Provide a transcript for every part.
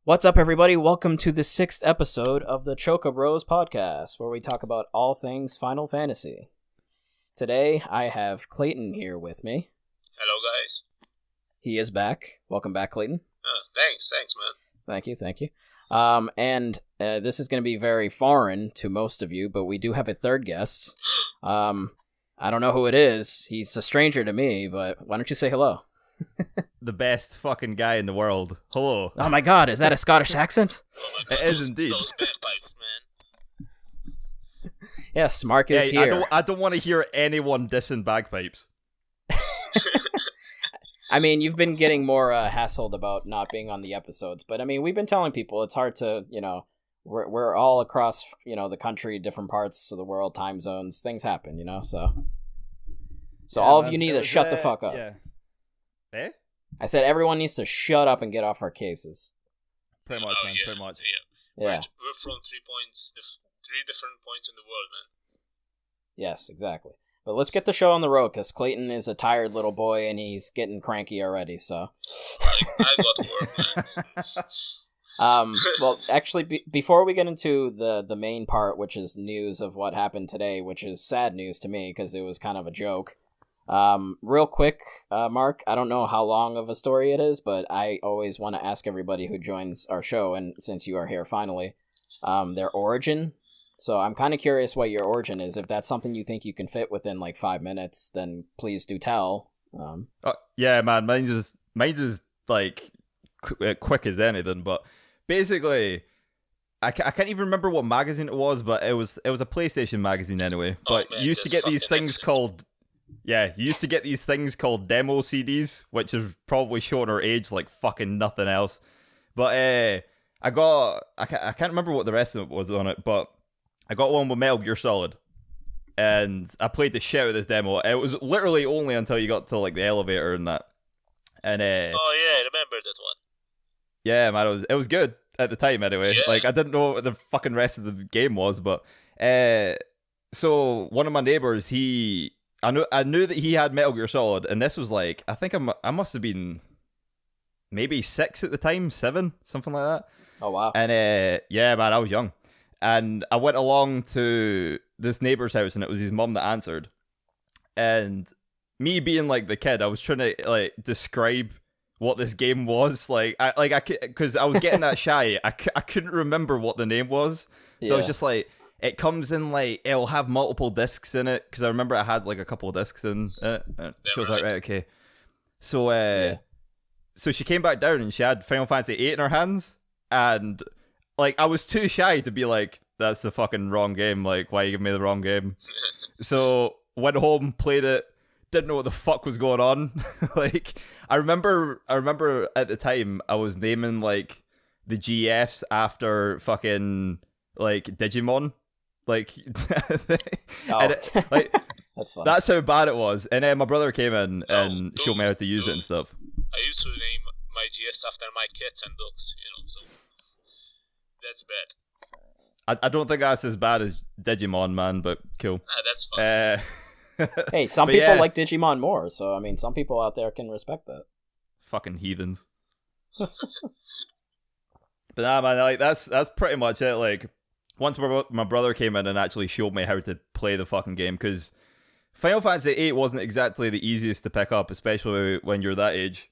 What's up, everybody? Welcome to the 6th episode of the Chocobros Podcast, where we talk about all things Final Fantasy. Today, I have Clayton here with me. Hello, guys. He is back. Welcome back, Clayton. Thanks, man. Thank you. And this is going to be very foreign to most of you, but we do have a third guest. I don't know who it is. He's a stranger to me, but why don't you say hello? The best fucking guy in the world. Hello. Oh my god, is that a Scottish accent? Oh my God, It is indeed. Those bagpipes, man. Yes, Mark is Yeah, here. I don't want to hear anyone dissing bagpipes. I mean, you've been getting more hassled about not being on the episodes, but I mean, we've been telling people it's hard to, we're all across, the country, different parts of the world, time zones, things happen, so Yeah, all of man, you need it to was, shut the fuck up. Yeah. Eh? I said everyone needs to shut up and get off our cases. Pretty much, man. Pretty much. Yeah. Yeah. We're from 3 different points in the world, man. Yes, exactly. But let's get the show on the road, because Clayton is a tired little boy and he's getting cranky already, so. I got work, man. Well, actually, before we get into the main part, which is news of what happened today, which is sad news to me, because it was kind of a joke. Real quick, Mark, I don't know how long of a story it is, but I always want to ask everybody who joins our show, and since you are here finally, their origin. So I'm kind of curious what your origin is. If that's something you think you can fit within like 5 minutes, then please do tell. Yeah, man. Mine's is like quick as anything. But basically, I can't even remember what magazine it was, but it was a PlayStation magazine anyway. But man, you used to get these things called. Yeah, you used to get these things called demo CDs, which have probably shown our age like fucking nothing else. But I can't remember what the rest of it was on it, but I got one with Metal Gear Solid, and I played the shit out of this demo. It was literally only until you got to like the elevator and that. And Oh yeah, I remember that one. yeah, man, it was good at the time anyway. Yeah. Like I didn't know what the fucking rest of the game was, but so one of my neighbors, I knew that he had Metal Gear Solid, and this was like, I think I must have been maybe 6 at the time, 7, something like that. Oh, wow. And yeah, man, I was young. And I went along to this neighbor's house, and it was his mum that answered. And me being like the kid, I was trying to like describe what this game was. Because I was getting that shy. I couldn't remember what the name was. So I was just like, it comes in like, it'll have multiple discs in it, because I remember I had like a couple of discs in it. She was like, right, okay. So so she came back down and she had Final Fantasy VIII in her hands, and like I was too shy to be like, that's the fucking wrong game, like why you give me the wrong game? So went home, played it, didn't know what the fuck was going on. Like I remember at the time I was naming like the GFs after fucking like Digimon. Like, like That's fun. that's how bad it was. And then my brother came in and showed me how to use it and stuff. I used to name my GS after my cats and dogs, so that's bad. I don't think that's as bad as Digimon, man, but cool. That's fine. Hey, some But people yeah. like Digimon more, so I mean, some people out there can respect that. Fucking heathens. But nah, man, like that's pretty much it. Like, once my brother came in and actually showed me how to play the fucking game, because Final Fantasy VIII wasn't exactly the easiest to pick up, especially when you're that age,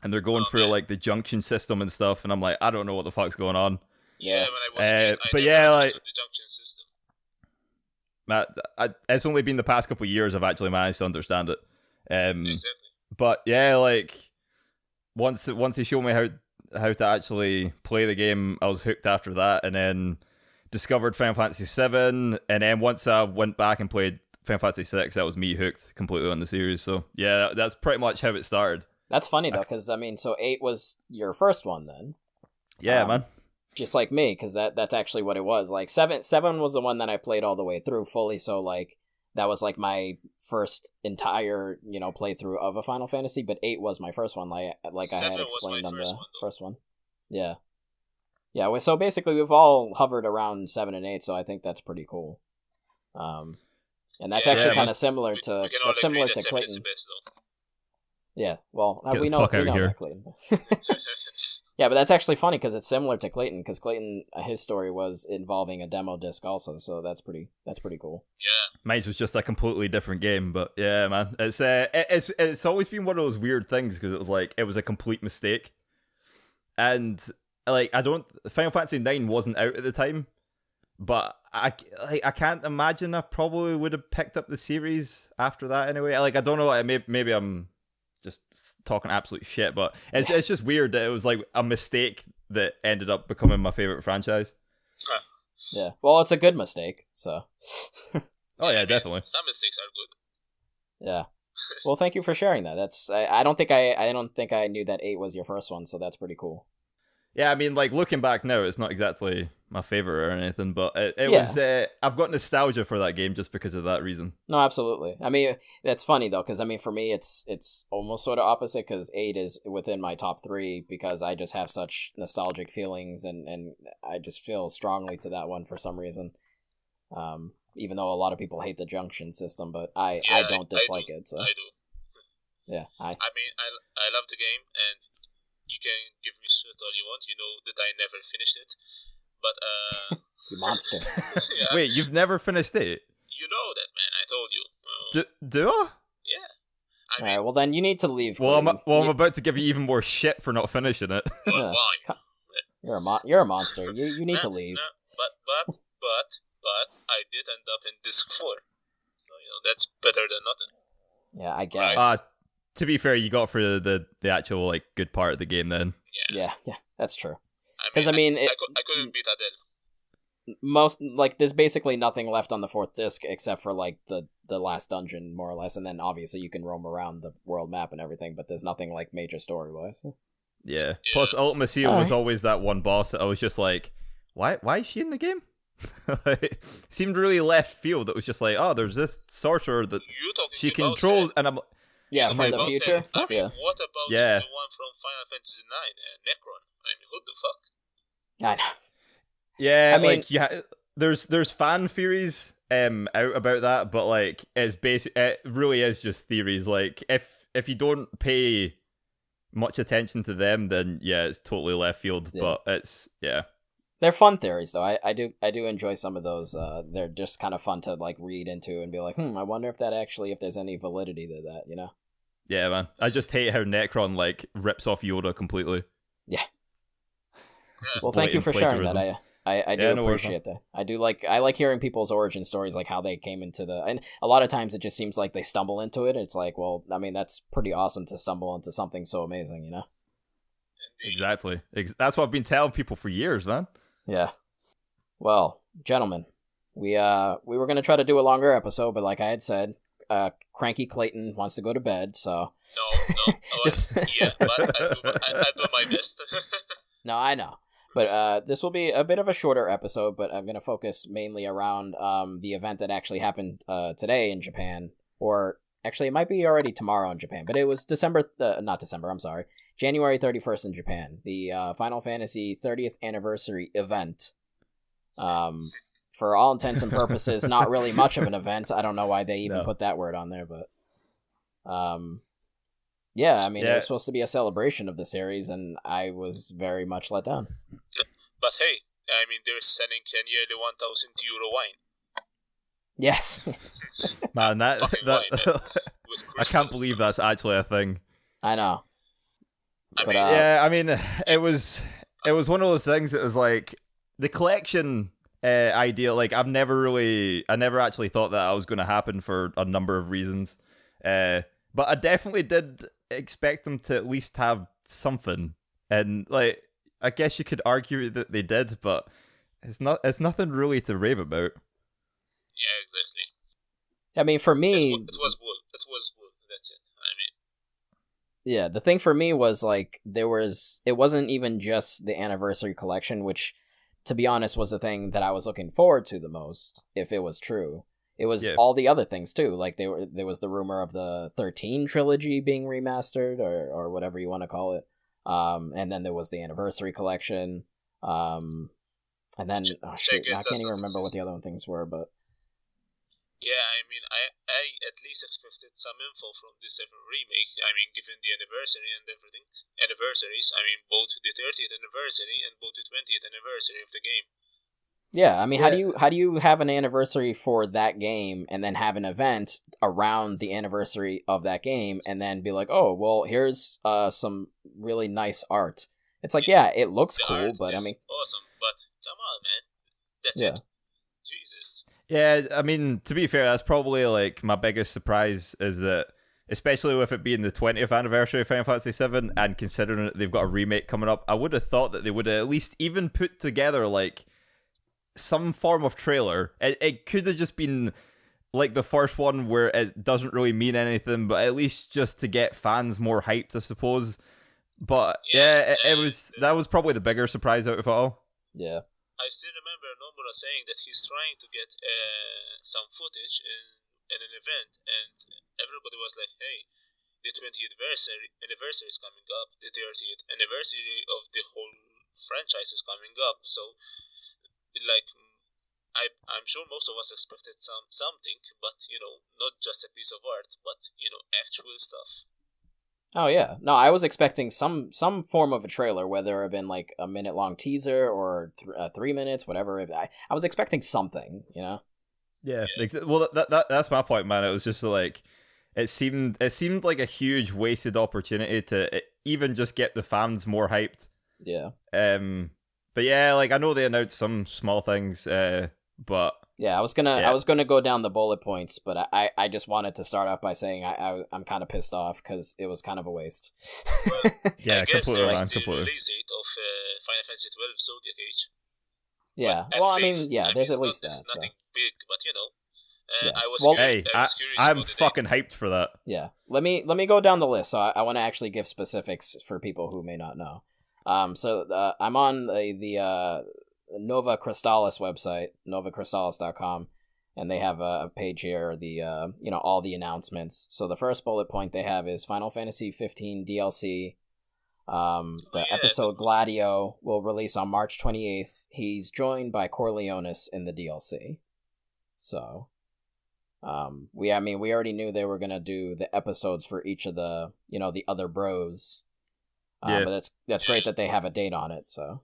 and they're going through like the junction system and stuff, and I'm like, I don't know what the fuck's going on. Yeah, when I was a kid, I but never yeah, understood like- the junction system. Matt, it's only been the past couple of years I've actually managed to understand it. Exactly. But yeah, like once he showed me how to actually play the game, I was hooked after that, and then discovered Final Fantasy VII, and then once I went back and played Final Fantasy VI, that was me hooked completely on the series. So yeah, that's pretty much how it started. That's funny though, because I mean, so 8 was your first one then. Yeah, man. Just like me, because that's actually what it was. Like 7 was the one that I played all the way through fully. So like that was like my first entire playthrough of a Final Fantasy. But 8 was my first one. Like I had explained on the first one. Yeah. Yeah. So basically, we've all hovered around 7 and 8. So I think that's pretty cool. And that's actually kind of similar to Clayton. Is the best, though. Yeah. Well, Get we the know fuck out of here. that, Clayton. Yeah, but that's actually funny because it's similar to Clayton, because Clayton, his story was involving a demo disc also, so that's pretty cool. Yeah. Mine was just a completely different game, but yeah, man, it's always been one of those weird things because it was a complete mistake, and like Final Fantasy 9 wasn't out at the time, but I can't imagine I probably would have picked up the series after that anyway. Like I don't know, maybe I'm just talking absolute shit, but it's just weird that it was like a mistake that ended up becoming my favorite franchise. Yeah, well, it's a good mistake, so. Oh yeah, definitely. Some mistakes are good. Yeah. Well, thank you for sharing that. That's I don't think I knew that 8 was your first one, so that's pretty cool. Yeah, I mean, like looking back now, it's not exactly my favorite or anything, but it Yeah. was. I've got nostalgia for that game just because of that reason. No, absolutely. I mean, that's funny though, because I mean, for me, it's almost sort of opposite. Because 8 is within my top 3 because I just have such nostalgic feelings, and I just feel strongly to that one for some reason. Even though a lot of people hate the junction system, but I don't dislike it. So I do. Yeah, I mean, I love the game, and you can give me shit all you want. You know that I never finished it, but you monster. Yeah, Wait, you've never finished it? you know that, man. I told you. Do I? Yeah. I All mean, right, well then you need to leave. Well, Clayton. I'm about to give you even more shit for not finishing it. Yeah. fine. You're a monster. You need to leave. No, but I did end up in disc 4. So that's better than nothing. Yeah, I guess. Right. To be fair, you got for the actual like good part of the game then. Yeah, that's true. 'Cause, Because I mean, I couldn't beat Adele. Most like there's basically nothing left on the 4th disc except for like the last dungeon, more or less, and then obviously you can roam around the world map and everything, but there's nothing like major story wise. Yeah. Plus, Ultima Seal was always that one boss that I was just like, why is she in the game? Like, seemed really left field. It was just like, oh, there's this sorcerer that You talking she about controls, and I'm Yeah, Yeah, from the about future. that. I mean, Yeah, what about Yeah. the one from Final Fantasy 9, Necron? I mean, what the fuck? I know. yeah, I mean- like yeah. There's fan theories out about that, but like it really is just theories. Like if you don't pay much attention to them, then yeah, it's totally left field. Yeah. But it's They're fun theories though. I do enjoy some of those. They're just kind of fun to like read into and be like, I wonder if there's any validity to that. Yeah, man. I just hate how Necron like rips off Yoda completely. Yeah. Yeah. Well, thank you for sharing that. plagiarism. I do Yeah, no worries, appreciate that. I like hearing people's origin stories, like how they came into and a lot of times it just seems like they stumble into it. It's like, well, I mean, that's pretty awesome to stumble into something so amazing, Exactly. That's what I've been telling people for years, man. Yeah. Well, gentlemen, we were gonna try to do a longer episode, but like I had said, cranky Clayton wants to go to bed, so No. Yeah, but I do my best. no, I know. But this will be a bit of a shorter episode, but I'm going to focus mainly around the event that actually happened today in Japan. Or actually, it might be already tomorrow in Japan. But it was January 31st in Japan. The Final Fantasy 30th anniversary event. For all intents and purposes, not really much of an event. I don't know why they even put that word on there, but... yeah, I mean, it was supposed to be a celebration of the series, and I was very much let down. But hey, I mean, they're selling nearly 1,000 euro wine. Yes. Man, Fucking wine, man. With I can't believe that's actually a thing. I know. I But, mean, Yeah, I mean, it was one of those things that was like the collection idea. Like I never actually thought that was going to happen for a number of reasons. But I definitely did expect them to at least have something, and like I guess you could argue that they did, but it's nothing really to rave about. yeah, exactly. I mean, for me... It was bull. That's it. I mean... Yeah, the thing for me was, like, it wasn't even just the anniversary collection, which, to be honest, was the thing that I was looking forward to the most, if it was true. It was all the other things, too. Like, there was the rumor of the 13 trilogy being remastered, or whatever you want to call it. And then there was the anniversary collection. And then, I can't even remember what the other things were, but... Yeah, I mean, I at least expected some info from this remake. I mean, given the anniversary and everything, anniversaries. I mean, both the 30th anniversary and both the 20th anniversary of the game. Yeah, I mean, Yeah. how do you have an anniversary for that game and then have an event around the anniversary of that game and then be like, oh, well, here's some really nice art. It's like, yeah, it looks The cool, art but I is mean, awesome, but come on, man, that's yeah, it. Jesus. Yeah, I mean, to be fair, that's probably like my biggest surprise is that, especially with it being the 20th anniversary of Final Fantasy VII, and considering that they've got a remake coming up, I would have thought that they would have at least even put together like some form of trailer. It could have just been like the first one where it doesn't really mean anything, but at least just to get fans more hyped, I suppose. But yeah, that was probably the bigger surprise out of it all. yeah. I still remember Nomura saying that he's trying to get some footage in an event, and everybody was like, "Hey, the 20th anniversary is coming up. The 30th anniversary of the whole franchise is coming up." So, like, I'm sure most of us expected something, but not just a piece of art, but actual stuff. Oh yeah, no, I was expecting some form of a trailer, whether it had been like a minute long teaser or 3 minutes, whatever. I was expecting something, you know. Yeah. Well, that's my point, man. It was just like it seemed like a huge wasted opportunity to even just get the fans more hyped. Yeah. But yeah, like I know they announced some small things, but yeah, I was gonna go down the bullet points, but I just wanted to start off by saying I'm kind of pissed off because it was kind of a waste. Well, yeah, I guess completely there was wrong, the completely. release date of Final Fantasy 12 Zodia of Age. Yeah, But well, at least, there's at it's least it's that. So. nothing big, but Yeah. I was Well, curious. Hey, I was curious I'm about the fucking hyped for that. Yeah, let me go down the list. So I want to actually give specifics for people who may not know. So I'm on the Nova Crystallis website, novacrystallis.com, and they have a page here, the all the announcements. So the first bullet point they have is Final Fantasy 15 DLC. Episode Gladio will release on March 28th. He's joined by Corleonis in the DLC. So, we already knew they were gonna do the episodes for each of the the other bros. Yeah. But that's great that they have a date on it. So.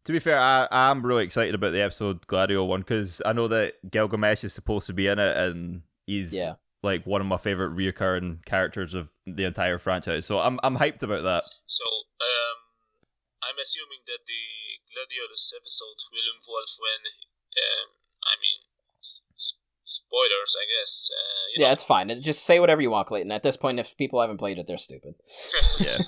To be fair, I'm really excited about the episode Gladio one because I know that Gilgamesh is supposed to be in it, and he's like one of my favorite reoccurring characters of the entire franchise. So I'm hyped about that. So I'm assuming that the Gladiolus episode will involve when spoilers, I guess. Yeah, it's fine. Just say whatever you want, Clayton. At this point, if people haven't played it, they're stupid. Yeah,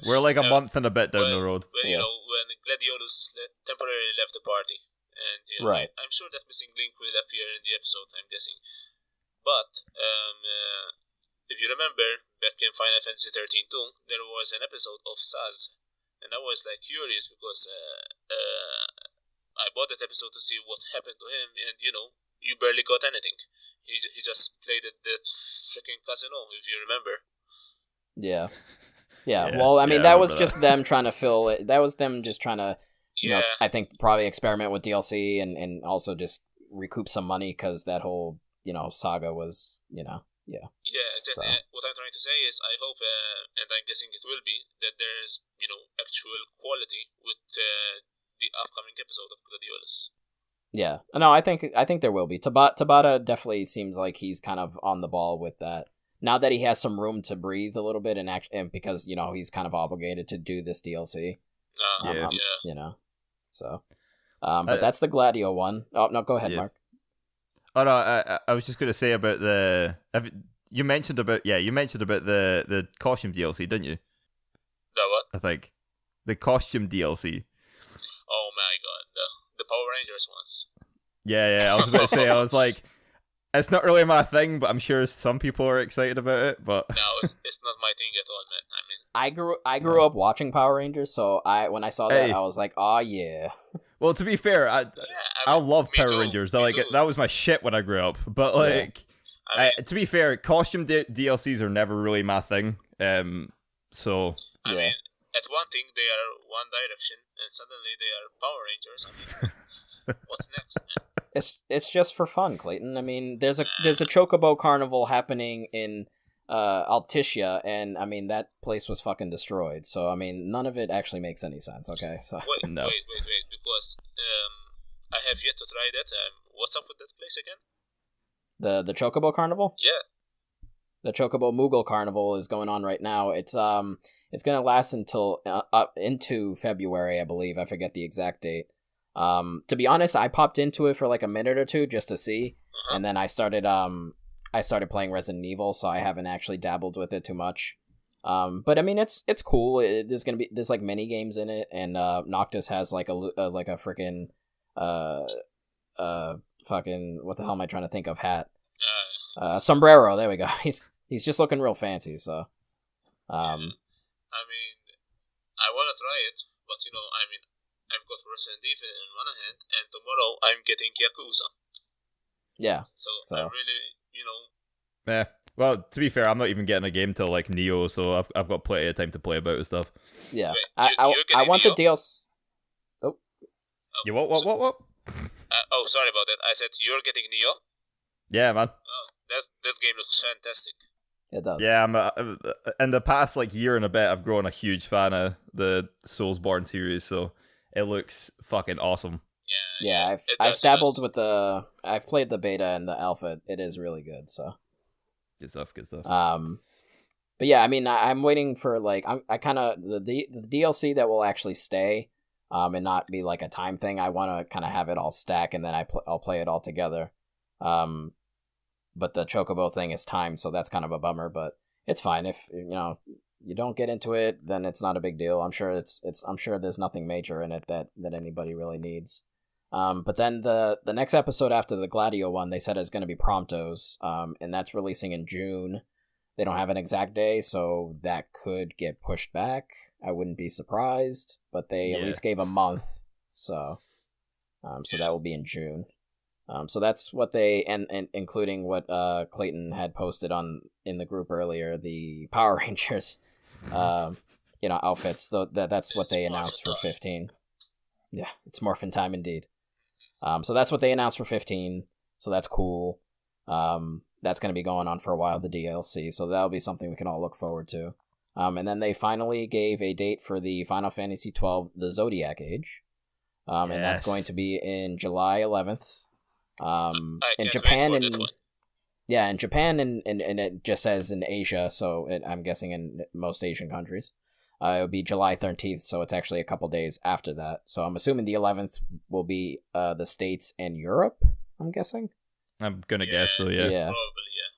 we're like a month and a bit down the road. When when Gladiolus temporarily left the party, and right. I'm sure that missing link will appear in the episode. I'm guessing, but if you remember back in Final Fantasy 13 2, there was an episode of Saz, and I was like curious because I bought that episode to see what happened to him, and you barely got anything. He just played at that freaking casino, if you remember. Yeah. Well, I mean, that was just them trying to fill it. That was them just trying to, I think probably experiment with DLC and also just recoup some money because that whole, saga was, Yeah, exactly. So. What I'm trying to say is I hope, and I'm guessing it will be, that there's, actual quality with the upcoming episode of Gladiolus. Yeah, no, I think there will be. Tabata definitely seems like he's kind of on the ball with that. Now that he has some room to breathe a little bit, and because he's kind of obligated to do this DLC. So, but that's the Gladio one. Oh no, go ahead, Mark. Oh no, I was just gonna say about you mentioned about the costume DLC, didn't you? The what? I think the costume DLC. Oh my god, the Power Rangers ones. Yeah, I was about to say, I was like, it's not really my thing, but I'm sure some people are excited about it. But no, it's not my thing at all, man. I mean, I grew up watching Power Rangers, so when I saw that, I was like, oh yeah. Well, to be fair, I love Power Rangers. That was my shit when I grew up. But to be fair, costume DLCs are never really my thing. So I mean, at one thing they are One Direction, and suddenly they are Power Rangers. I mean, what's next, man? It's just for fun, Clayton. I mean, there's a Chocobo Carnival happening in Altitia, and I mean that place was fucking destroyed. So I mean, none of it actually makes any sense. Okay, so No. wait, because I have yet to try that. What's up with that place again? the Chocobo Carnival, Yeah. the Chocobo Moogle Carnival is going on right now. It's gonna last until up into February, I believe. I forget the exact date. To be honest, I popped into it for like a minute or two just to see, and then I started playing Resident Evil, so I haven't actually dabbled with it too much. But I mean, it's cool. There's like mini games in it, and Noctis has like a freaking fucking, what the hell am I trying to think of, hat, sombrero. There we go. He's just looking real fancy. So, I mean, I want to try it, but I mean, I've got Resident Evil in one hand, and tomorrow I'm getting Yakuza. Yeah. So. I really, Yeah. Well, to be fair, I'm not even getting a game till like Neo, so I've got plenty of time to play about with stuff. Yeah. Wait, I want Neo? the DLC. Oh. You what? Oh, sorry about that. I said you're getting Neo. Yeah, man. Oh, that game looks fantastic. It does. Yeah, I'm in the past like year and a bit, I've grown a huge fan of the Soulsborne series, so it looks fucking awesome. Yeah, I've dabbled with I've played the beta and the alpha. It is really good. So. Good stuff. But yeah, I mean, I'm waiting for like I kind of the DLC that will actually stay, and not be like a time thing. I want to kind of have it all stack, and then I'll play it all together. But the Chocobo thing is timed, so that's kind of a bummer. But it's fine if you don't get into it, then it's not a big deal. I'm sure I'm sure there's nothing major in it that anybody really needs. But then the next episode after the Gladio one, they said is going to be Promptos, and that's releasing in June. They don't have an exact day, so that could get pushed back. I wouldn't be surprised, but they at least gave a month, so that will be in June. So that's what they and including what Clayton had posted in the group earlier, the Power Rangers, outfits. That's what they announced for 15. Yeah, it's morphin' time indeed. So that's what they announced for 15. So that's cool. That's going to be going on for a while, the DLC. So that'll be something we can all look forward to. And then they finally gave a date for the Final Fantasy XII, the Zodia of Age. And that's going to be in July 11th. In Japan and in Japan and it just says in Asia, so I'm guessing in most Asian countries. It will be July 13th, so it's actually a couple days after that. So I'm assuming the 11th will be the States and Europe, I'm guessing. I'm gonna guess so, yeah. Probably, yeah.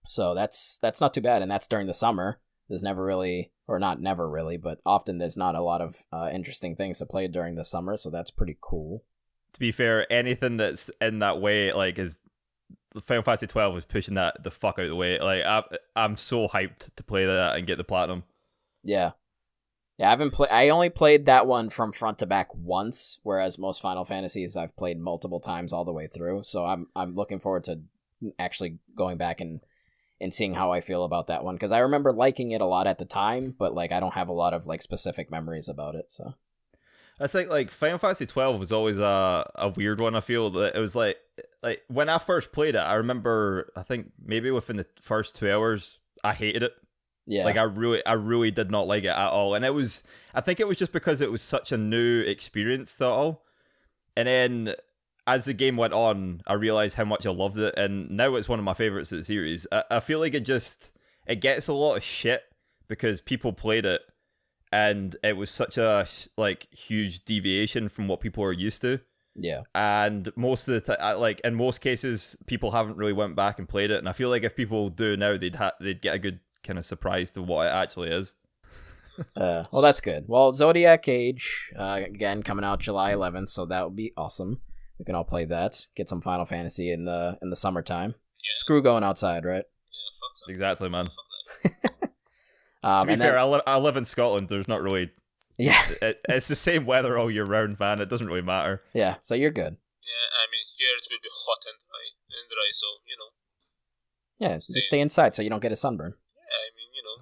So that's not too bad, and that's during the summer. There's never really, or not never really, but often there's not a lot of interesting things to play during the summer, so that's pretty cool. To be fair, anything that's in that way, like, is Final Fantasy 12 is pushing that the fuck out of the way. Like, I'm so hyped to play that and get the platinum. Yeah, I only played that one from front to back once, whereas most Final Fantasies I've played multiple times all the way through. So I'm looking forward to actually going back and seeing how I feel about that one, because I remember liking it a lot at the time, but like I don't have a lot of like specific memories about it. So I think like Final Fantasy 12 was always a weird one. I feel that it was like when I first played it, I remember I think maybe within the first 2 hours I hated it. Yeah, like I really did not like it at all, and I think it was just because it was such a new experience to all. And then as the game went on, I realized how much I loved it, and now it's one of my favorites of the series. I feel like it gets a lot of shit because people played it, and it was such a like huge deviation from what people are used to. Yeah, and most of the time, like in most cases, people haven't really went back and played it, and I feel like if people do now, they'd get a good kind of surprise to what it actually is. Well, that's good. Well, Zodia of Age, again, coming out July 11th, so that would be awesome. We can all play that. Get some Final Fantasy in the summertime. Yeah. Screw going outside, right? Yeah, fuck that. Exactly, man. To be fair, I live in Scotland. There's not really... Yeah. It's the same weather all year round, man. It doesn't really matter. Yeah, so you're good. Yeah, I mean, here it will be hot and dry, so, Yeah, just stay inside so you don't get a sunburn.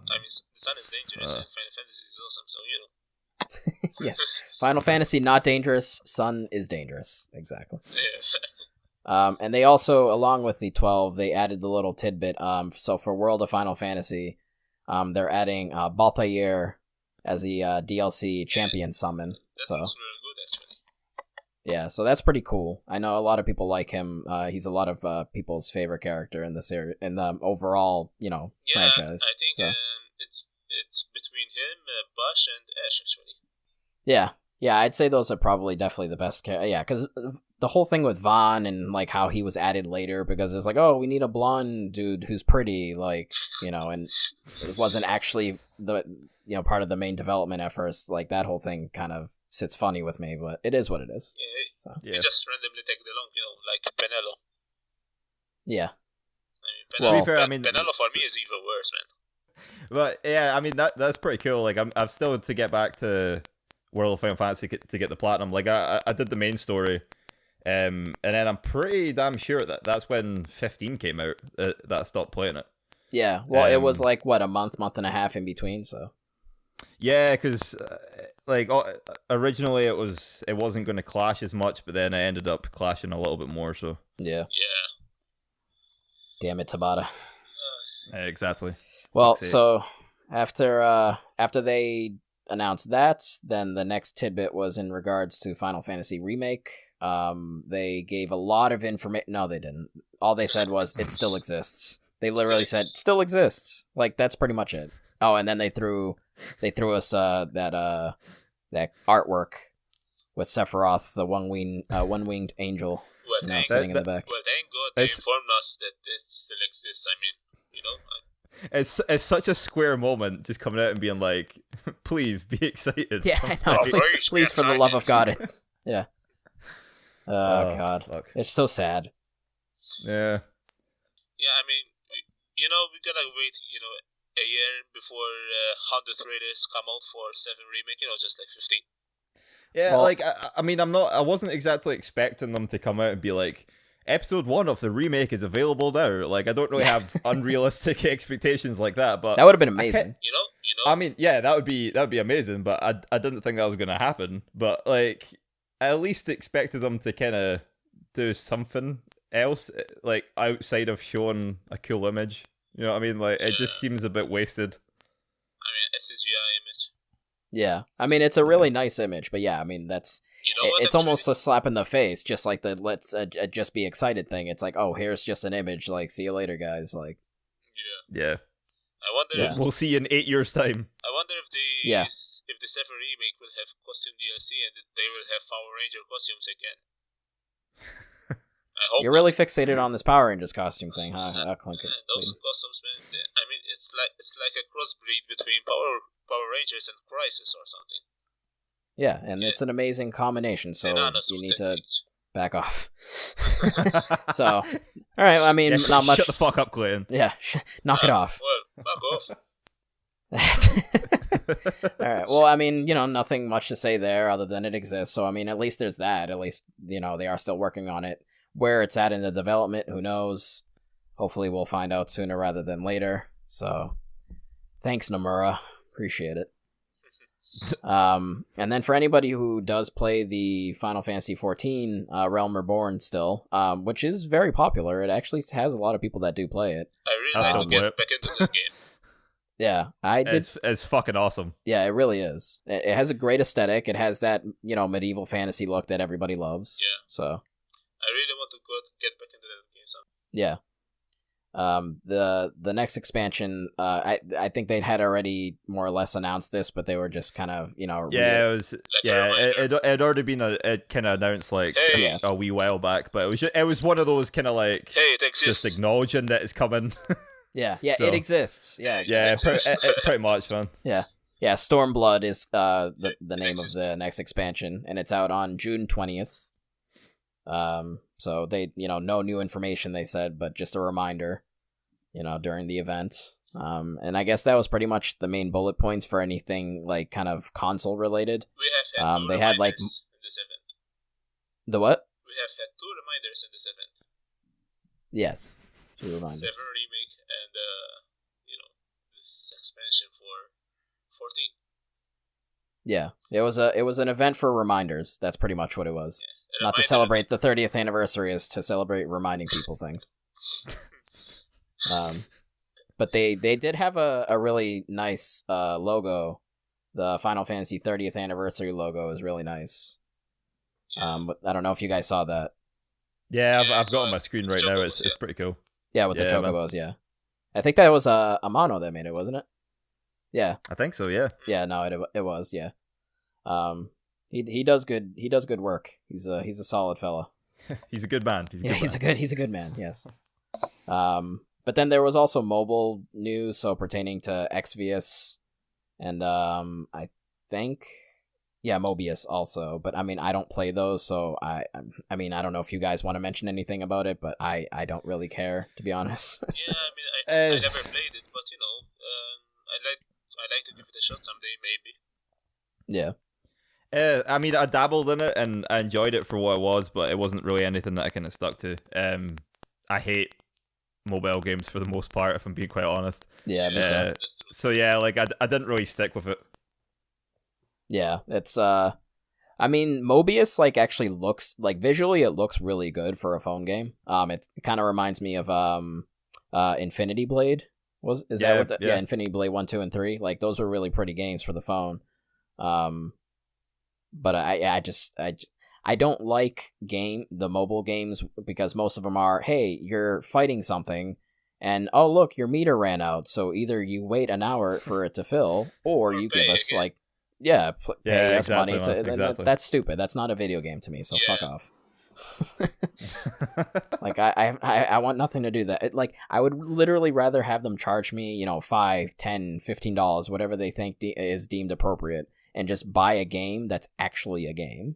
I mean, the sun is dangerous and Final Fantasy is awesome, so, Yes. Final Fantasy, not dangerous. Sun is dangerous. Exactly. Yeah. And they also, along with the 12, they added the little tidbit. So for World of Final Fantasy, they're adding Balthair as the DLC champion summon. That So looks really good, actually. yeah, so that's pretty cool. I know a lot of people like him. He's a lot of people's favorite character in the series, in the overall, franchise. I think So it's between him, Bush, and Ash, actually. yeah, I'd say those are probably definitely the best. Yeah, because the whole thing with Vaughn and like how he was added later because it's like, oh, we need a blonde dude who's pretty, like, and it wasn't actually the part of the main development at first. Like that whole thing kind of sits funny with me, but it is what it is. So He just randomly tagged along, like Penelo. yeah, I mean, To be fair, I mean- Penelo for me is even worse, man. But yeah, I mean that's pretty cool. Like I've still to get back to World of Final Fantasy to get the platinum. Like I did the main story, and then I'm pretty damn sure that's when 15 came out that I stopped playing it. yeah. Well, it was like what, a month and a half in between. So Yeah, because originally it wasn't going to clash as much, but then it ended up clashing a little bit more. So yeah, Yeah. damn it, Tabata. exactly. Well, Fuck's sake. so after they announced that, then the next tidbit was in regards to Final Fantasy Remake. They gave a lot of information. No, they didn't. All they said was it still exists. They literally said still exists. Like that's pretty much it. Oh, and then they threw us that artwork with Sephiroth, the one-winged angel, Well, sitting in the back. Well, thank God they It's- informed us that it still exists. I mean, It's such a Square moment, just coming out and being like, "Please be excited." Yeah, I know. Oh, please, Please, for the love of God, it's yeah. Oh God, fuck. it's so sad. Yeah. Yeah, I mean, we gotta wait, a year before 100 trailers come out for 7 remake, just like 15. Yeah, Well- like I mean, I wasn't exactly expecting them to come out and be like, episode 1 of the remake is available now. Like, I don't really have unrealistic expectations like that, but That would have been amazing. I mean, yeah, that would be amazing, but I didn't think that was gonna happen. But like, I at least expected them to kind of do something else, like outside of showing a cool image. You know what I mean? Like, it just seems a bit wasted. I mean, a CGI image. Yeah, I mean it's a really nice image, but yeah, I mean that's What, it's almost a slap in the face, just like the let's just be excited thing. It's like, oh, here's just an image. Like, see you later, guys. Like, Yeah. Yeah, I wonder Yeah. if we'll see you in 8 years' time. Yeah. if the 7 remake will have costume DLC and they will have Power Ranger costumes again. I hope you're really fixated on this Power Rangers costume thing, huh? Clunk it. those costumes, man. I mean, it's like a crossbreed between Power Rangers and Crisis or something. Yeah, and it's an amazing combination. So Banana you suit need to technique. back off. So, all right. I mean, Yeah, not much. Shut the fuck up, Clayton. Yeah, knock it off. Well, back off. All right. Well, I mean, nothing much to say there other than it exists. So, I mean, at least there's that. At least, they are still working on it. Where it's at in the development, who knows? Hopefully, we'll find out sooner rather than later. So, thanks, Nomura. Appreciate it. And then for anybody who does play the Final Fantasy XIV Realm Reborn still, which is very popular, it actually has a lot of people that do play it. I really That's like to the get whip. back into the game. Yeah, I did. It's fucking awesome. Yeah, it really is. It has a great aesthetic. It has that, medieval fantasy look that everybody loves. Yeah. So, I really want to get back into the game. yeah. The next expansion, I think they had already more or less announced this, but they were just kind of, Yeah, it was. Yeah, it had already been it kind of announced like Hey. a wee while back, but it was one of those kind of like Hey, it exists. just acknowledging that it's coming. yeah, So- it exists. Yeah, Yeah, pretty much, man. yeah. Stormblood is the name of exists. the next expansion, and it's out on June 20th. So they, no new information they said, but just a reminder, during the event. And I guess that was pretty much the main bullet points for anything like kind of console related. We have had two they had, like, reminders in this event. The what? We have had 2 reminders in this event. Yes. 2 reminders. 7 remake and this expansion for 14. Yeah. It was an event for reminders. That's pretty much what it was. Not to celebrate the 30th anniversary, is to celebrate reminding people things. But they did have a really nice logo. The Final Fantasy 30th anniversary logo is really nice. But I don't know if you guys saw that. Yeah, I've got it on my screen right now. It's pretty cool. Yeah, with the Chocobos, yeah. I think that was Amano that made it, wasn't it? Yeah. I think so, yeah. Yeah, no, it was, yeah. He does good work. He's a solid fella. He's a good man. He's a good man, yes. But then there was also mobile news, so pertaining to Exvius and I think Mobius also. But I mean, I don't play those, so I mean, I don't know if you guys want to mention anything about it, but I don't really care, to be honest. Yeah, I mean, I never played it, but I like to give it a shot someday, maybe. Yeah. I mean, I dabbled in it and I enjoyed it for what it was, but it wasn't really anything that I kind of stuck to. I hate mobile games for the most part, if I'm being quite honest. Yeah, me too. So yeah, like I didn't really stick with it. Yeah, it's I mean, Mobius like actually looks like visually it looks really good for a phone game. It kind of reminds me of Infinity Blade. Infinity Blade 1, 2, and 3. Like those were really pretty games for the phone. But I don't like the mobile games because most of them are, hey, you're fighting something, and oh look, your meter ran out, so either you wait an hour for it to fill, or you give us again. Pay us money to. Exactly. That's stupid. That's not a video game to me. So fuck off. Like I want nothing to do that. I would literally rather have them charge me, $5, $10, $15, whatever they think is deemed appropriate, and just buy a game that's actually a game.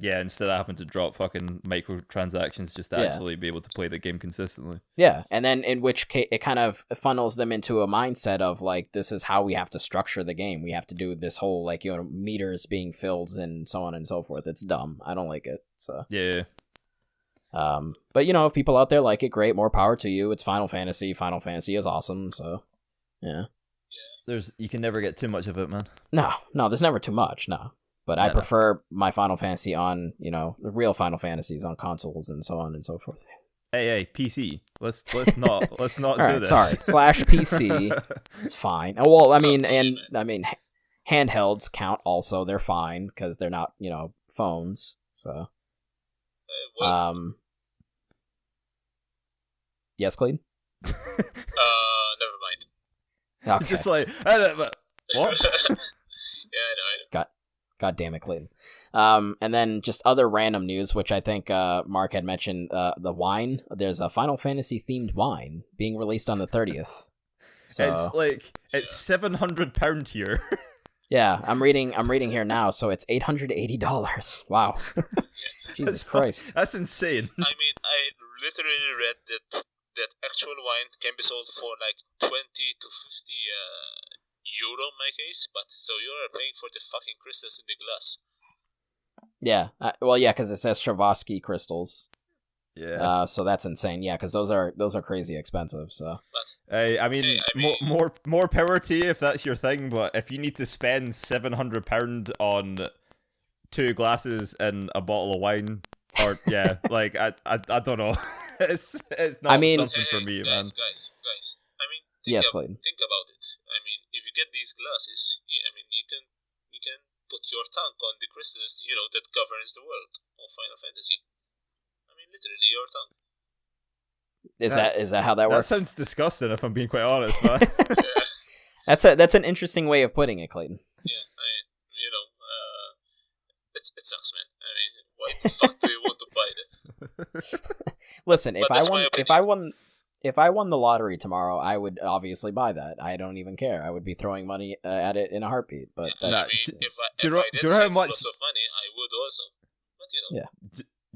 Yeah, instead of having to drop fucking microtransactions just to actually be able to play the game consistently. Yeah, and then in which case it kind of funnels them into a mindset of like, this is how we have to structure the game. We have to do this whole meters being filled and so on and so forth. It's dumb. I don't like it. So yeah. But if people out there like it, great. More power to you. It's Final Fantasy. Final Fantasy is awesome. So yeah. You can never get too much of it, man. No, there's never too much. No. But I prefer my Final Fantasy on, the real Final Fantasies on consoles and so on and so forth. Hey, PC. Let's not do this. Sorry. /PC. It's fine. Well, I mean, handhelds count also. They're fine because they're not, phones. So, yes, Clayton. Never mind. Okay. Just like what? Yeah, I know. God damn it, Clayton. And then just other random news, which I think Mark had mentioned, the wine. There's a Final Fantasy themed wine being released on the 30th. So it's £700 here. Yeah, I'm reading here now, so it's $880. Wow. Jesus Christ. That's insane. I mean, I literally read that actual wine can be sold for like 20 to 50 euro in my case, but so you're paying for the fucking crystals in the glass. Yeah, because it says Swarovski crystals. Yeah. So that's insane. Yeah, because those are crazy expensive. So. I mean, more power to you if that's your thing. But if you need to spend £700 on 2 glasses and a bottle of wine, or I don't know, it's not something for me, man. Guys. I mean, Clayton. Think about it. I mean, if you get these glasses, you can put your tongue on the crystals, that governs the world of Final Fantasy. I mean, literally your tongue. Is that how that works? That sounds disgusting, if I'm being quite honest, man. Yeah. That's an interesting way of putting it, Clayton. Yeah, it sucks, man. I mean, why the fuck do you want to buy that? Listen, if I won the lottery tomorrow, I would obviously buy that. I don't even care. I would be throwing money at it in a heartbeat. But that's... if I didn't have lots of money, I would also. But Yeah.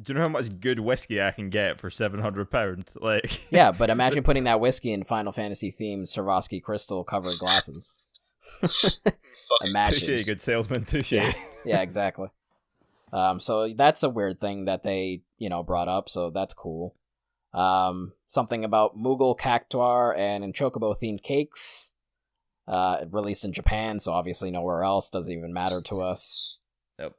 Do you know how much good whiskey I can get for £700? Like, yeah, but imagine putting that whiskey in Final Fantasy themed Swarovski crystal covered glasses. Imagine. Touché, good salesman. Touché. Yeah, exactly. So that's a weird thing that they brought up. So that's cool. Something about Moogle Cactuar and Chocobo themed cakes. Released in Japan, so obviously nowhere else. Doesn't even matter to us. Yep.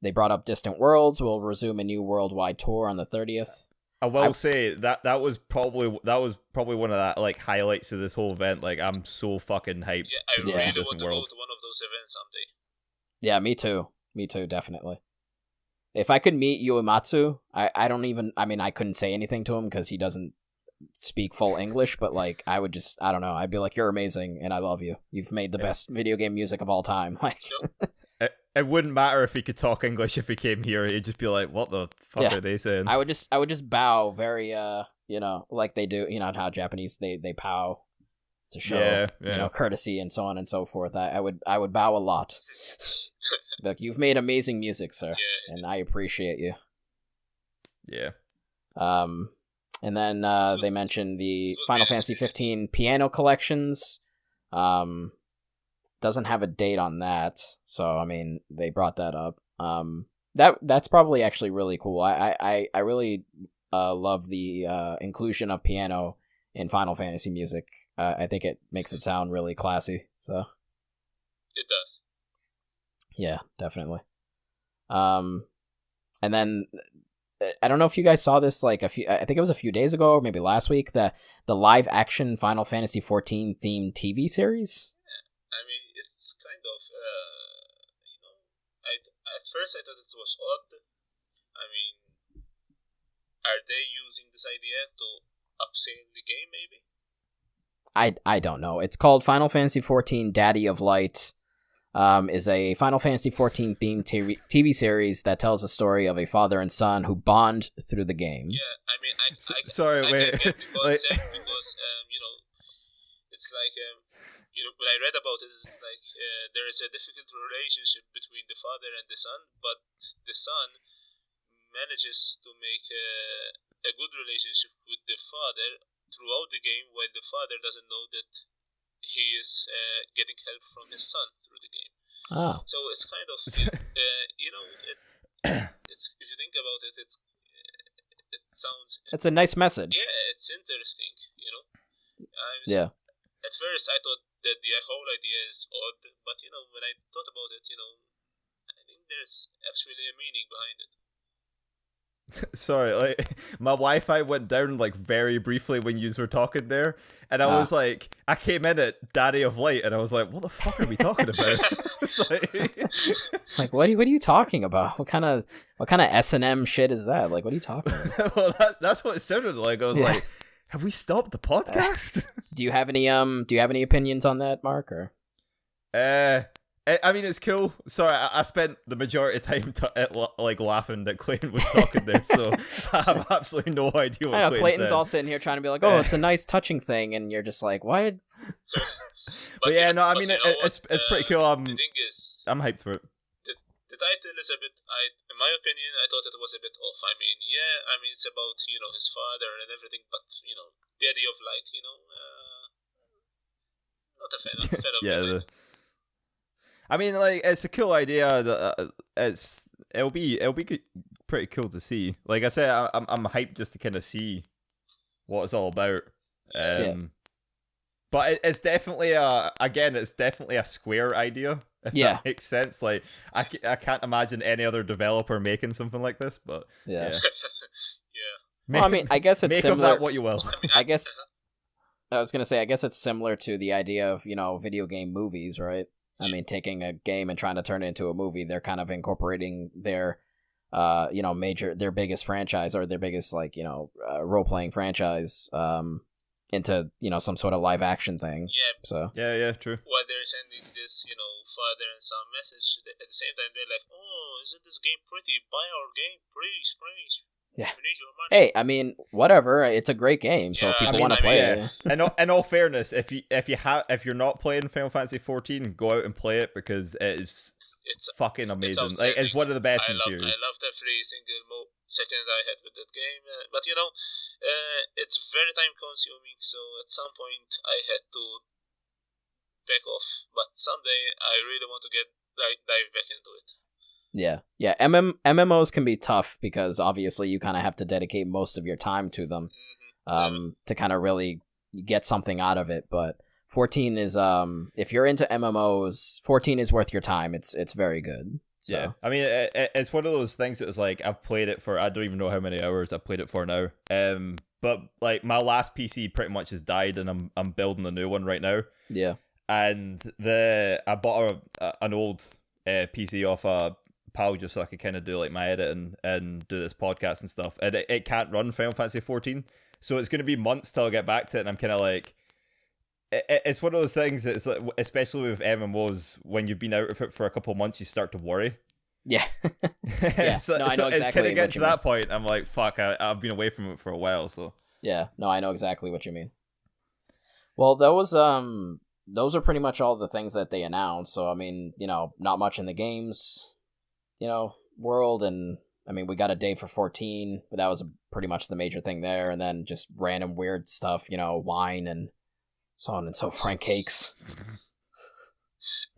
They brought up Distant Worlds will resume a new worldwide tour on the 30th. I will say that was probably one of that like highlights of this whole event. Like, I'm so fucking hyped. Yeah, I really want to go to one of those events someday. Yeah, me too, definitely. If I could meet Uematsu, I couldn't say anything to him because he doesn't speak full English, but like I would just, I don't know, I'd be like, you're amazing and I love you. You've made the best video game music of all time. Like, it wouldn't matter if he could talk English if he came here. He'd just be like, what the fuck are they saying? I would just bow very, like they do, how Japanese, they bow to show, courtesy and so on and so forth. I would bow a lot. Look, you've made amazing music, sir, and I appreciate you. Yeah. And then they mentioned the Final Fantasy 15 piano collections. Doesn't have a date on that, so I mean they brought that up. That's probably actually really cool. I really love the inclusion of piano in Final Fantasy music. I think it makes it sound really classy. So it does. Yeah, definitely. And then I don't know if you guys saw this I think it was a few days ago or maybe last week, the live action Final Fantasy 14 themed TV series. I mean, it's kind of at first I thought it was odd. I mean, are they using this idea to upscale the game maybe? I don't know. It's called Final Fantasy 14 Daddy of Light. Is a Final Fantasy 14 themed TV series that tells the story of a father and son who bond through the game. Yeah, I mean, I wait. get the concept because it's like when I read about it, it's like there is a difficult relationship between the father and the son, but the son manages to make a good relationship with the father throughout the game, while the father doesn't know that he is getting help from his son through the game. Ah. So it's kind of, it's if you think about it, it sounds. It's a nice message. Yeah, it's interesting. Yeah. At first, I thought that the whole idea is odd, but when I thought about it, I think there's actually a meaning behind it. Sorry, like my Wi-Fi went down like very briefly when you were talking there, and I was like, I came in at Daddy of Light, and I was like, what the fuck are we talking about? Like, what are you talking about? What kind of S&M shit is that? Like, what are you talking about? Well, that's what it sounded like. I was like, have we stopped the podcast? Do you have any opinions on that, Mark? Or I mean, it's cool. Sorry, I spent the majority of time laughing that Clayton was talking there, so I have absolutely no idea what Clayton's said. all sitting here trying to be like, oh, it's a nice touching thing, and you're just like, what? But yeah, no, I mean, it's pretty cool. The thing is, I'm hyped for it. The title is a bit, in my opinion, I thought it was a bit off. I mean, it's about, his father and everything, but, Daddy of Light, not a fan of it. I mean, like, it's a cool idea. It'll be pretty cool to see. Like I said, I'm hyped just to kind of see what it's all about. But it's definitely a Square idea. If that makes sense. Like, I can't imagine any other developer making something like this. But yeah. Well, I mean, I guess it's make similar. Of that what you will. I guess I was gonna say, I guess it's similar to the idea of video game movies, right? I mean, taking a game and trying to turn it into a movie, they're kind of incorporating their, their biggest franchise or their biggest, role-playing franchise, into, some sort of live-action thing. Yeah. So. Yeah, true. While they're sending this, father and son message, at the same time, they're like, oh, isn't this game pretty? Buy our game, please. Yeah. We need your money. Hey, I mean, whatever. It's a great game, so if people want to play it. In all fairness, if you're not playing Final Fantasy 14, go out and play it because it's fucking amazing. It's one of the best in the series. I loved every single second I had with that game, but it's very time consuming. So at some point, I had to back off. But someday, I really want to dive back into it. Yeah. MMOs can be tough because obviously you kind of have to dedicate most of your time to them, to kind of really get something out of it. But 14 is, if you're into MMOs, 14 is worth your time. It's very good. So. Yeah, I mean, it's one of those things that was like, I've played it for, I don't even know how many hours I've played it for now. But like my last PC pretty much has died, and I'm building a new one right now. Yeah. And I bought an old PC off a pal just so I could kind of do like my editing and do this podcast and stuff. And it can't run Final Fantasy 14, so it's going to be months till I get back to it. And I'm kind of like, it's one of those things. It's like, especially with MMOs, when you've been out of it for a couple of months, you start to worry. Yeah. Yeah. No, I know exactly it's kind of getting to that mean. point. I'm like, fuck, I've been away from it for a while. So yeah, no, I know exactly what you mean. Well, those are pretty much all the things that they announced. So I mean, not much in the games, world, and I mean, we got a date for 14, but that was pretty much the major thing there, and then just random weird stuff, wine and so on and so forth, cakes.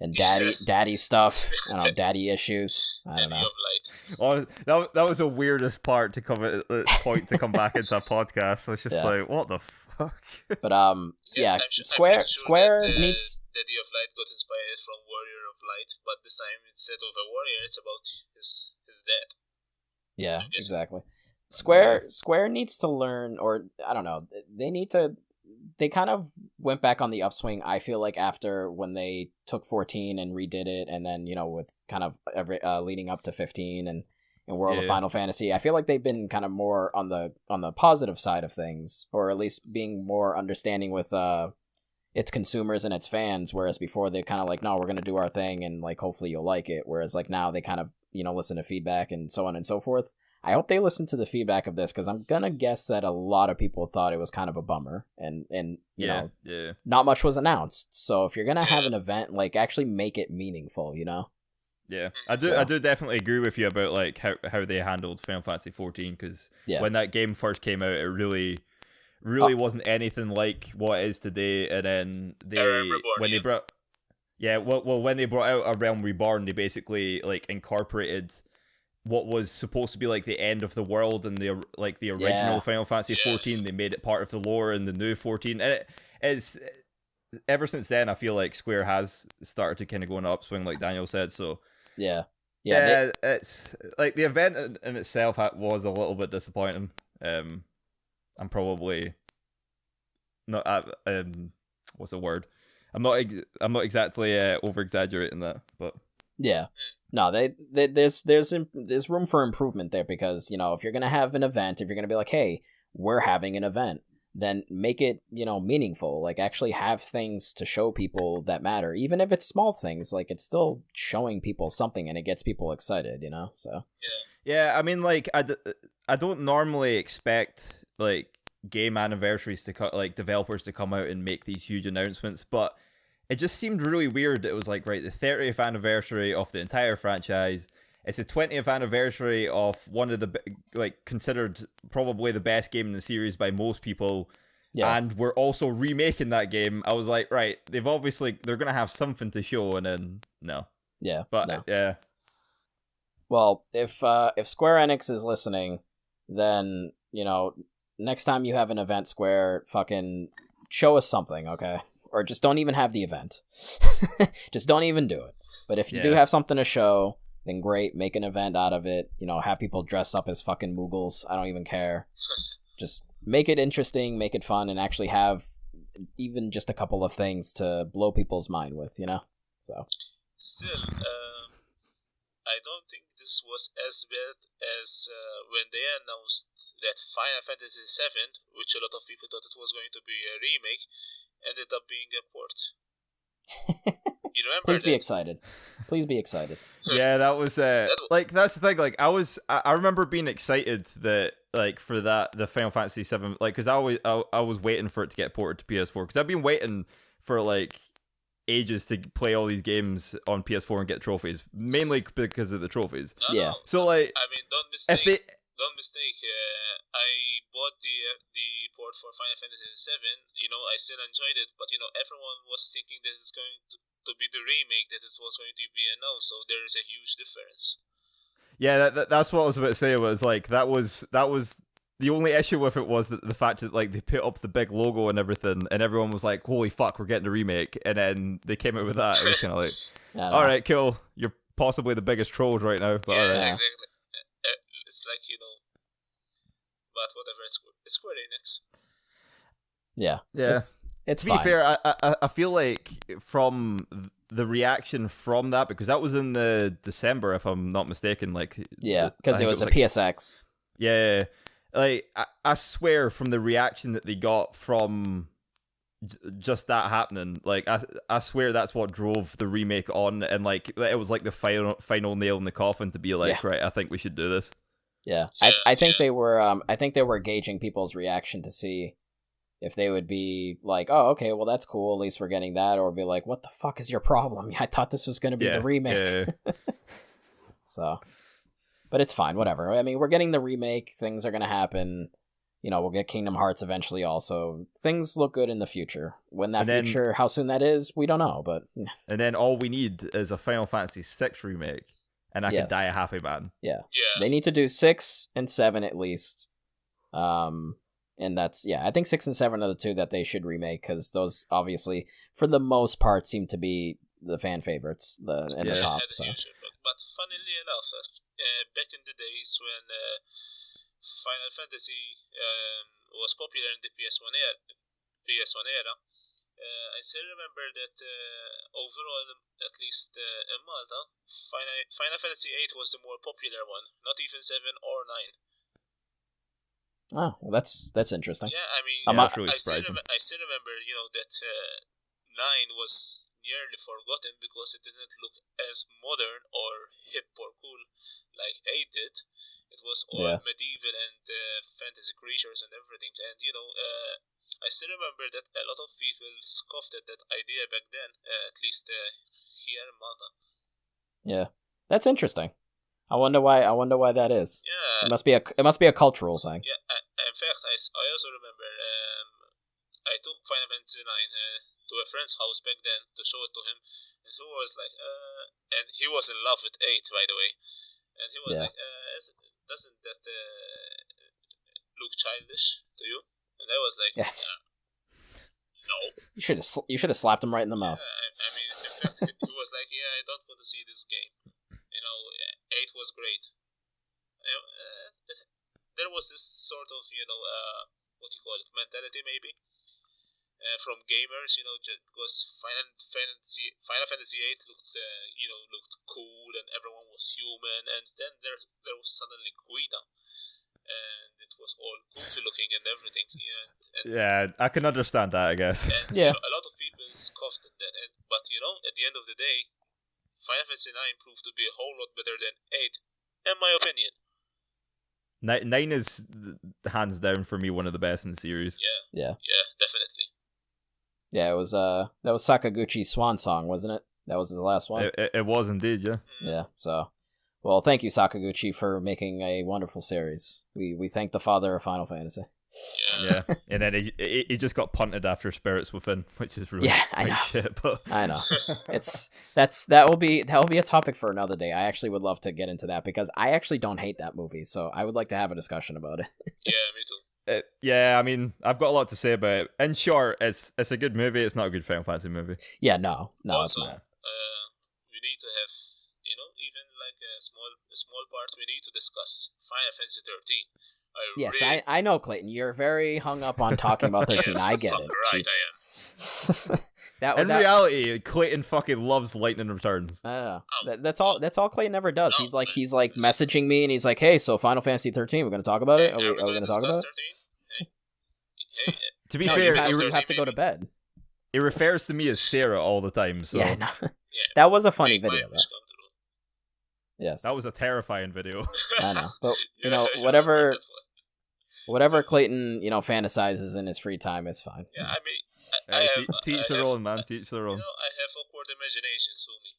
And daddy stuff. I don't know, daddy issues. I don't know. Oh, that was the weirdest part to come at point to come back into a podcast. So it's just like, what the fuck? But yeah, Square needs. Daddy of Light got inspired from Warrior of Light, but this time instead of a warrior, it's about his dad. Yeah, exactly. Square needs to learn, or I don't know, they kind of went back on the upswing, I feel like, after when they took 14 and redid it, and then, with kind of leading up to 15 and World of Final Fantasy. I feel like they've been kind of more on the positive side of things, or at least being more understanding with its consumers and its fans, whereas before they kind of like, no, we're going to do our thing and like hopefully you'll like it, whereas like now they kind of, listen to feedback and so on and so forth. I hope they listen to the feedback of this, because I'm gonna guess that a lot of people thought it was kind of a bummer, and you know, not much was announced. So if you're gonna have an event, like actually make it meaningful, Yeah, I do definitely agree with you about like how they handled Final Fantasy 14, because when that game first came out, it really wasn't anything like what it is today. And then when they brought out A Realm Reborn, they basically like incorporated what was supposed to be like the end of the world and the original Final Fantasy 14. They made it part of the lore in the new 14, and it's ever since then I feel like Square has started to kind of go on an upswing, like Daniel said. So it's like the event in itself was a little bit disappointing. I'm probably not what's the word? I'm not exactly over exaggerating that, but yeah. No, there's room for improvement there, because if you're gonna have an event, if you're gonna be like, hey, we're having an event, then make it meaningful. Like actually have things to show people that matter, even if it's small things. Like it's still showing people something, and it gets people excited. So yeah. I mean, like I don't normally expect like game anniversaries to like developers to come out and make these huge announcements, but it just seemed really weird. It was like, right, the 30th anniversary of the entire franchise. It's the 20th anniversary of one of the, like, considered probably the best game in the series by most people. Yeah. And we're also remaking that game. I was like, right, they're going to have something to show, and then, no. Yeah. But, no. Yeah. Well, if Square-Enix is listening, then, next time you have an event, Square, fucking show us something, okay? Or just don't even have the event. Just don't even do it. But if you do have something to show, then great, make an event out of it. Have people dress up as fucking Moogles. I don't even care. Just make it interesting, make it fun, and actually have even just a couple of things to blow people's mind with, So. Still, I don't think this was as bad as when they announced that Final Fantasy VII, which a lot of people thought it was going to be a remake, ended up being a port. You remember? Please be excited. Please be excited. Yeah, that was like that's the thing. Like I remember being excited that like for the Final Fantasy VII, like because I was waiting for it to get ported to PS4, because I've been waiting for like ages to play all these games on PS4 and get trophies, mainly because of the trophies. No. So like, I mean, don't mistake. I bought the port for Final Fantasy VII. I still enjoyed it, but everyone was thinking that it's going to be the remake that it was going to be announced. So there is a huge difference. Yeah, that's what I was about to say. Was like that was the only issue with it, was that the fact that like they put up the big logo and everything, and everyone was like, "Holy fuck, we're getting a remake!" And then they came out with that. It was kind of like, "All right, cool. You're possibly the biggest trolls right now. But yeah, alright. exactly. It's like, but whatever. It's Square-Enix. Yeah. Yeah. It's To fine. be fair, I feel like from the reaction from that, because that was in the December, if I'm not mistaken. Like, Yeah, I because it think was a like, PSX. Yeah, like I swear from the reaction that they got from just that happening, like I swear that's what drove the remake on, and like it was like the final nail in the coffin to be like, right, I think we should do this. Yeah, Yeah, I think they were gauging people's reaction to see if they would be like, oh, okay, well that's cool, at least we're getting that, or be like, what the fuck is your problem? I thought this was going to be the remake. Yeah. So, but it's fine, whatever. I mean, we're getting the remake. Things are going to happen. We'll get Kingdom Hearts eventually also. Things look good in the future. When that future, how soon that is, we don't know. But and then all we need is a Final Fantasy VI remake, and I can die a happy man. Yeah. They need to do 6 and 7 at least. And that's, I think 6 and 7 are the two that they should remake, because those obviously, for the most part, seem to be the fan favorites, the top. So. But funnily enough, back in the days when Final Fantasy was popular in the PS1 era, I still remember that overall, at least in Malta, Final Fantasy 8 was the more popular one, not even 7 or 9. Oh, well, that's interesting. Yeah, I mean, really I still remember, that 9 was nearly forgotten because it didn't look as modern or hip or cool like 8 did. It was all medieval and fantasy creatures and everything. And, I still remember that a lot of people scoffed at that idea back then, at least here in Malta. Yeah. That's interesting. I wonder why that is. Yeah. It must be a cultural thing. Yeah, in fact, I also remember I took Final Fantasy 9 to a friend's house back then to show it to him, and he was like, and he was in love with 8, by the way, and he was like, doesn't that look childish to you? And I was like, no. You should have slapped him right in the mouth. I mean, in fact, he was like, I don't want to see this game. 8 was great. There was this sort of, what you call it, mentality maybe from gamers, just because Final Fantasy 8 looked cool and everyone was human, and then there was suddenly Guida, and it was all goofy looking and everything. Yeah, I can understand that, I guess. And, a lot of people scoffed at that, but at the end of the day, Final Fantasy 9 proved to be a whole lot better than 8, in my opinion. 9 is hands down for me one of the best in the series. Yeah, definitely. Yeah, it was that was Sakaguchi's swan song, wasn't it? That was his last one. It was indeed, yeah. Yeah. So, well, thank you, Sakaguchi, for making a wonderful series. We thank the father of Final Fantasy. Yeah, and then he just got punted after Spirits Within, which is really shit. But I know that will be a topic for another day. I actually would love to get into that because I actually don't hate that movie, so I would like to have a discussion about it. Yeah, me too. Yeah, I mean, I've got a lot to say about it. In short, it's a good movie. It's not a good Final Fantasy movie. Yeah, no, also, it's not. We need to have, even like a small part. We need to discuss Final Fantasy 13. I know, Clayton. You're very hung up on talking about 13. I get it. Right, I am. In reality, Clayton fucking loves Lightning Returns. I know. That's all Clayton ever does. He's like messaging me, and he's like, "Hey, so Final Fantasy 13, we're gonna talk about it. Are we gonna talk about it?" Hey. To be fair, you have to go to bed. He refers to me as Sarah all the time. So yeah, no. That was a funny video. Though. Yes, that was a terrifying video. I know, but whatever Clayton fantasizes in his free time is fine. Yeah, I mean, teach their own, man. Teach their own. I have awkward imagination, Sumi.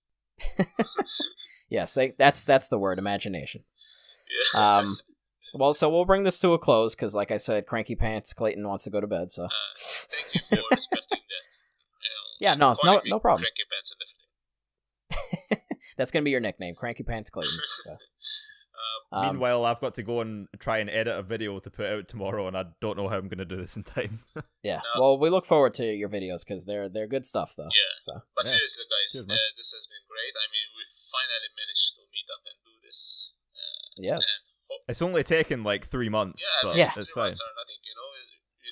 Yes, that's the word, imagination. Yeah. Well, so we'll bring this to a close because, like I said, Cranky Pants Clayton wants to go to bed. So thank you for respecting that. Yeah, no problem. Cranky Pants and everything. That's gonna be your nickname, Cranky Pants Clayton. So. Meanwhile, I've got to go and try and edit a video to put out tomorrow, and I don't know how I'm going to do this in time. Yeah, well, we look forward to your videos because they're good stuff, though. Yeah, so. But seriously, guys, this has been great. I mean, we've finally managed to meet up and do this. Yes. It's only taken like 3 months. Yeah, but Yeah. it's 3 fine. months are nothing, you know.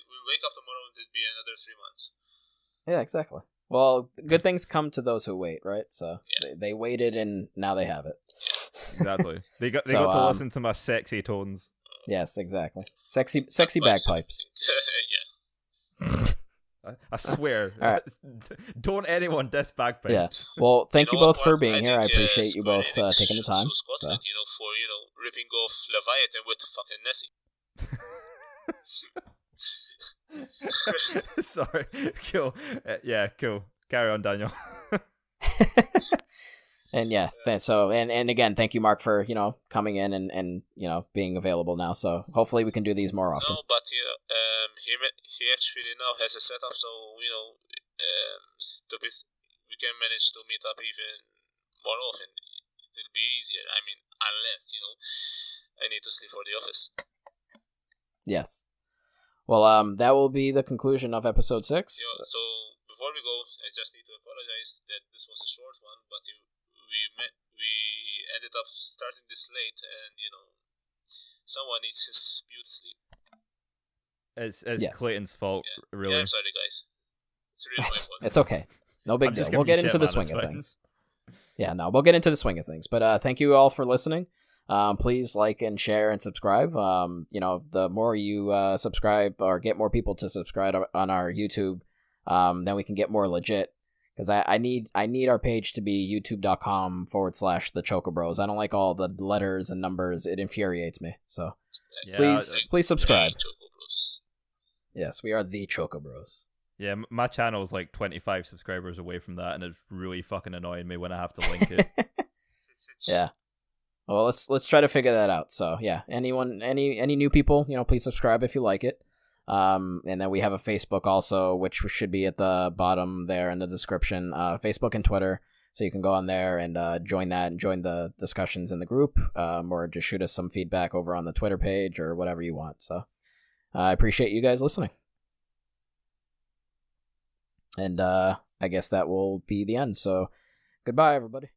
We'll wake up tomorrow and it'll be another 3 months. Yeah, exactly. Well, good things come to those who wait, right? So Yeah. they waited, and now they have it. Exactly. They got So, to listen to my sexy tones. Yes, exactly. Sexy bagpipes. Yeah. I swear. All right. Don't anyone diss bagpipes. Yeah. Well, thank you know both what, for Mark? being here. I think, appreciate you both Square-Enix taking the time. sued Scotland, for ripping off Leviathan with fucking Nessie. Sorry. Cool. Yeah, cool. Carry on, Daniel. And yeah, and again, thank you, Mark, for coming in and being available now. So hopefully we can do these more often. No, but he actually now has a setup, so we can manage to meet up even more often. It'll be easier. I mean, unless I need to sleep for the office. Yes. Well, that will be the conclusion of episode 6. So before we go, I just need to apologize that this was a short one, but we ended up starting this late, and someone needs his beauty sleep. It's Yes. Clayton's fault, really. Yeah, I'm sorry, guys. It's really my fault. It's okay. No big I'm deal. just We'll giving get you into shit, the man, swing it's of fine. things. Yeah, no, we'll get into the swing of things. But thank you all for listening. Please like and share and subscribe. The more you subscribe or get more people to subscribe on our YouTube, then we can get more legit. Because I need our page to be youtube.com/the Chocobros. I don't like all the letters and numbers. It infuriates me. So Yeah, please subscribe. Chocobros. Yes, we are the Chocobros. Yeah, my channel is like 25 subscribers away from that, and it's really fucking annoying me when I have to link it. Yeah. Well, let's try to figure that out. So yeah, any new people, please subscribe if you like it. And then we have a Facebook also, which should be at the bottom there in the description. Facebook and Twitter, so you can go on there and join that and join the discussions in the group, or just shoot us some feedback over on the Twitter page or whatever you want. So I appreciate you guys listening. And I guess that will be the end. So goodbye, everybody.